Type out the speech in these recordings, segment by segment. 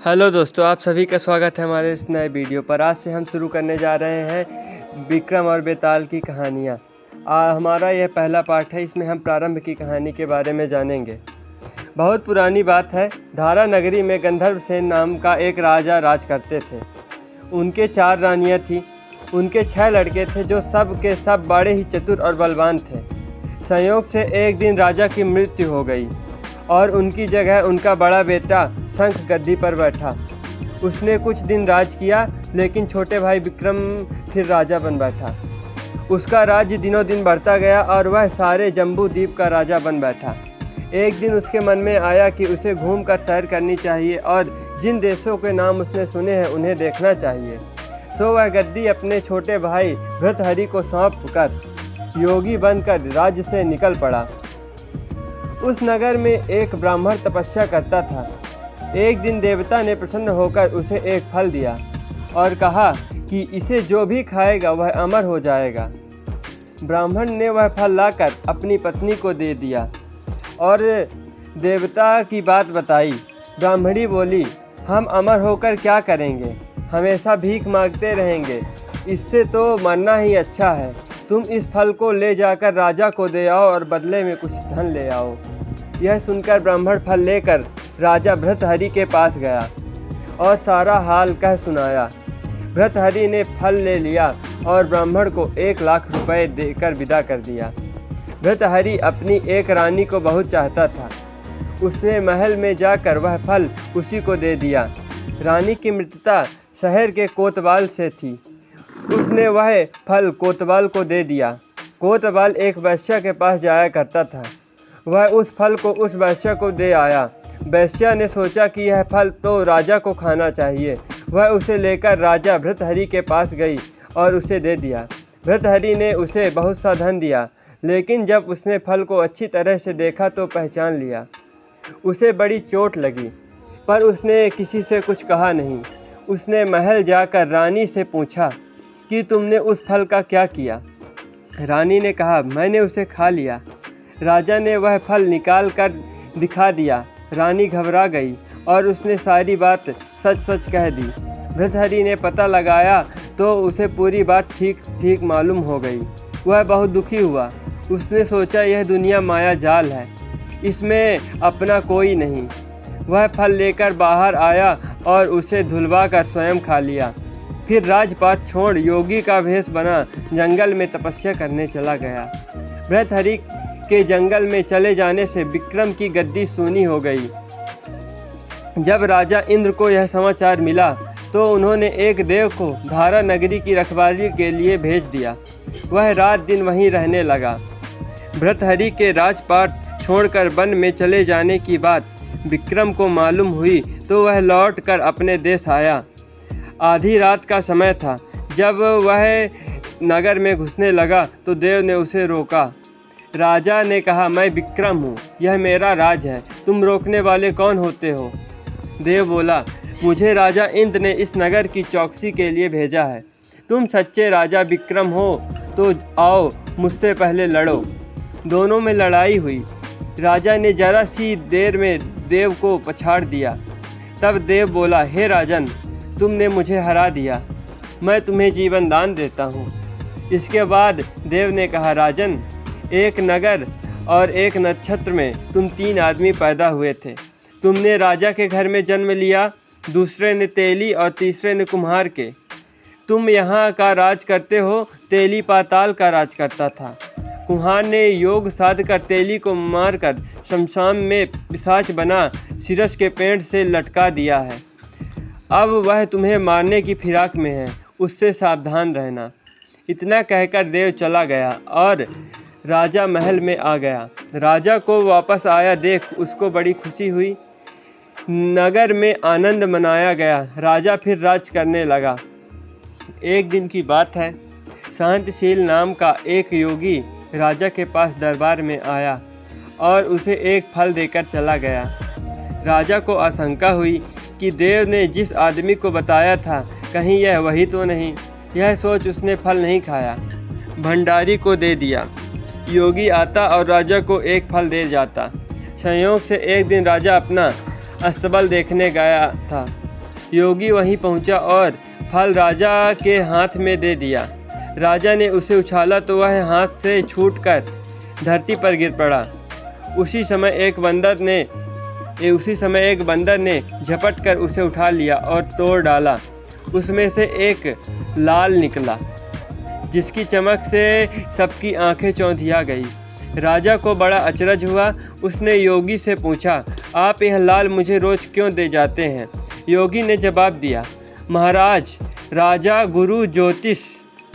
Hello दोस्तों, आप सभी का स्वागत है हमारे इस नए वीडियो पर। आज से हम शुरू करने जा रहे हैं विक्रम और बेताल की कहानियाँ। हमारा यह पहला पार्ट है। इसमें हम प्रारंभ की कहानी के बारे में जानेंगे। बहुत पुरानी बात है। धारा नगरी में गंधर्वसेन नाम का एक राजा राज करते थे। उनके 4 रानियाँ थीं। उनके 6 लड़के थे जो सब के सब बड़े ही चतुर और बलवान थे। संयोग से एक दिन राजा की मृत्यु हो गई और उनकी जगह उनका बड़ा बेटा शंख गद्दी पर बैठा। उसने कुछ दिन राज किया, लेकिन छोटे भाई विक्रम फिर राजा बन बैठा। उसका राज्य दिनों दिन बढ़ता गया और वह सारे जम्बू द्वीप का राजा बन बैठा। एक दिन उसके मन में आया कि उसे घूमकर सैर करनी चाहिए और जिन देशों के नाम उसने सुने हैं उन्हें देखना चाहिए। सो वह गद्दी अपने छोटे भाई भृतहरि को सौंप कर योगी बनकर राज्य से निकल पड़ा। उस नगर में एक ब्राह्मण तपस्या करता था। एक दिन देवता ने प्रसन्न होकर उसे एक फल दिया और कहा कि इसे जो भी खाएगा वह अमर हो जाएगा। ब्राह्मण ने वह फल लाकर अपनी पत्नी को दे दिया और देवता की बात बताई। ब्राह्मणी बोली, हम अमर होकर क्या करेंगे? हमेशा भीख मांगते रहेंगे। इससे तो मरना ही अच्छा है। तुम इस फल को ले जाकर राजा को दे आओ और बदले में कुछ धन ले आओ। यह सुनकर ब्राह्मण फल लेकर राजा भृतहरि के पास गया और सारा हाल कह सुनाया। भृतहरि ने फल ले लिया और ब्राह्मण को 1 लाख रुपए देकर विदा कर दिया। भृतहरि अपनी एक रानी को बहुत चाहता था। उसने महल में जाकर वह फल उसी को दे दिया। रानी की मृत्यु शहर के कोतवाल से थी। उसने वह फल कोतवाल को दे दिया। कोतवाल एक वैश्या के पास जाया करता था। वह उस फल को उस वैश्या को दे आया। वैश्या ने सोचा कि यह फल तो राजा को खाना चाहिए। वह उसे लेकर राजा भृतहरि के पास गई और उसे दे दिया। भृतहरि ने उसे बहुत सा धन दिया, लेकिन जब उसने फल को अच्छी तरह से देखा तो पहचान लिया। उसे बड़ी चोट लगी, पर उसने किसी से कुछ कहा नहीं। उसने महल जाकर रानी से पूछा कि तुमने उस फल का क्या किया? रानी ने कहा, मैंने उसे खा लिया। राजा ने वह फल निकाल कर दिखा दिया। रानी घबरा गई और उसने सारी बात सच सच कह दी। भृतहरि ने पता लगाया तो उसे पूरी बात ठीक ठीक मालूम हो गई। वह बहुत दुखी हुआ। उसने सोचा यह दुनिया माया जाल है, इसमें अपना कोई नहीं। वह फल लेकर बाहर आया और उसे धुलवा कर स्वयं खा लिया। फिर राजपाट छोड़ योगी का भेष बना जंगल में तपस्या करने चला गया। भृतहरि के जंगल में चले जाने से विक्रम की गद्दी सूनी हो गई। जब राजा इंद्र को यह समाचार मिला तो उन्होंने एक देव को धारा नगरी की रखवाली के लिए भेज दिया। वह रात दिन वहीं रहने लगा। भृतहरि के राजपाट छोड़कर वन में चले जाने की बात विक्रम को मालूम हुई तो वह लौटकर अपने देश आया। आधी रात का समय था। जब वह नगर में घुसने लगा तो देव ने उसे रोका। राजा ने कहा, मैं विक्रम हूँ, यह मेरा राज है, तुम रोकने वाले कौन होते हो? देव बोला, मुझे राजा इंद्र ने इस नगर की चौकसी के लिए भेजा है। तुम सच्चे राजा विक्रम हो तो आओ मुझसे पहले लड़ो। दोनों में लड़ाई हुई। राजा ने जरा सी देर में देव को पछाड़ दिया। तब देव बोला, हे राजन, तुमने मुझे हरा दिया, मैं तुम्हें जीवन दान देता हूँ। इसके बाद देव ने कहा, राजन, एक नगर और एक नक्षत्र में तुम 3 आदमी पैदा हुए थे। तुमने राजा के घर में जन्म लिया, दूसरे ने तेली और तीसरे ने कुम्हार के। तुम यहाँ का राज करते हो, तेली पाताल का राज करता था। कुम्हार ने योग साध कर तेली को मारकर शमशान में पिशाच बना सिरस के पेड़ से लटका दिया है। अब वह तुम्हें मारने की फिराक में है, उससे सावधान रहना। इतना कहकर देव चला गया और राजा महल में आ गया। राजा को वापस आया देख उसको बड़ी खुशी हुई। नगर में आनंद मनाया गया। राजा फिर राज करने लगा। एक दिन की बात है। शांतिशील नाम का एक योगी राजा के पास दरबार में आया और उसे एक फल देकर चला गया। राजा को आशंका हुई कि देव ने जिस आदमी को बताया था कहीं यह वही तो नहीं। यह सोच उसने फल नहीं खाया, भंडारी को दे दिया। योगी आता और राजा को एक फल दे जाता। संयोग से एक दिन राजा अपना अस्तबल देखने गया था। योगी वहीं पहुंचा और फल राजा के हाथ में दे दिया। राजा ने उसे उछाला तो वह हाथ से छूटकर धरती पर गिर पड़ा। उसी समय एक बंदर ने झपट कर उसे उठा लिया और तोड़ डाला। उसमें से एक लाल निकला जिसकी चमक से सबकी आंखें चौंधिया गई। राजा को बड़ा अचरज हुआ। उसने योगी से पूछा, आप यह लाल मुझे रोज क्यों दे जाते हैं? योगी ने जवाब दिया, महाराज, राजा, गुरु, ज्योतिष,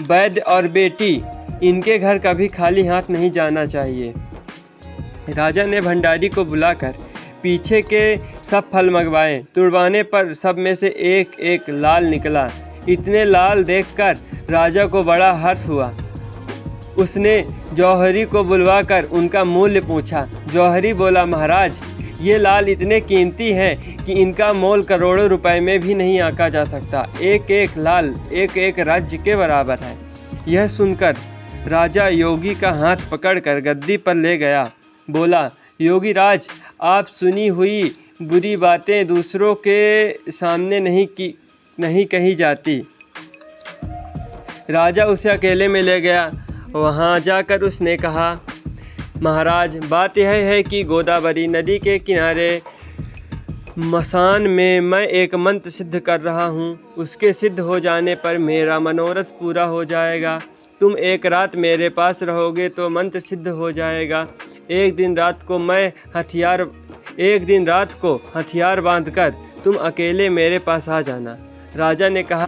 वैद्य और बेटी, इनके घर कभी खाली हाथ नहीं जाना चाहिए। राजा ने भंडारी को बुलाकर पीछे के सब फल मंगवाए। तुड़वाने पर सब में से एक एक लाल निकला। इतने लाल देखकर राजा को बड़ा हर्ष हुआ। उसने जौहरी को बुलवाकर उनका मूल्य पूछा। जौहरी बोला, महाराज, ये लाल इतने कीमती हैं कि इनका मोल करोड़ों रुपए में भी नहीं आंका जा सकता। एक एक लाल एक एक राज्य के बराबर है। यह सुनकर राजा योगी का हाथ पकड़कर गद्दी पर ले गया। बोला, योगी राज, आप सुनी हुई बुरी बातें दूसरों के सामने नहीं कही जाती। राजा उसे अकेले में ले गया। वहाँ जाकर उसने कहा, महाराज, बात यह है कि गोदावरी नदी के किनारे मसान में मैं एक मंत्र सिद्ध कर रहा हूँ। उसके सिद्ध हो जाने पर मेरा मनोरथ पूरा हो जाएगा। तुम एक रात मेरे पास रहोगे तो मंत्र सिद्ध हो जाएगा। एक दिन रात को हथियार बांधकर तुम अकेले मेरे पास आ जाना। राजा ने कहा,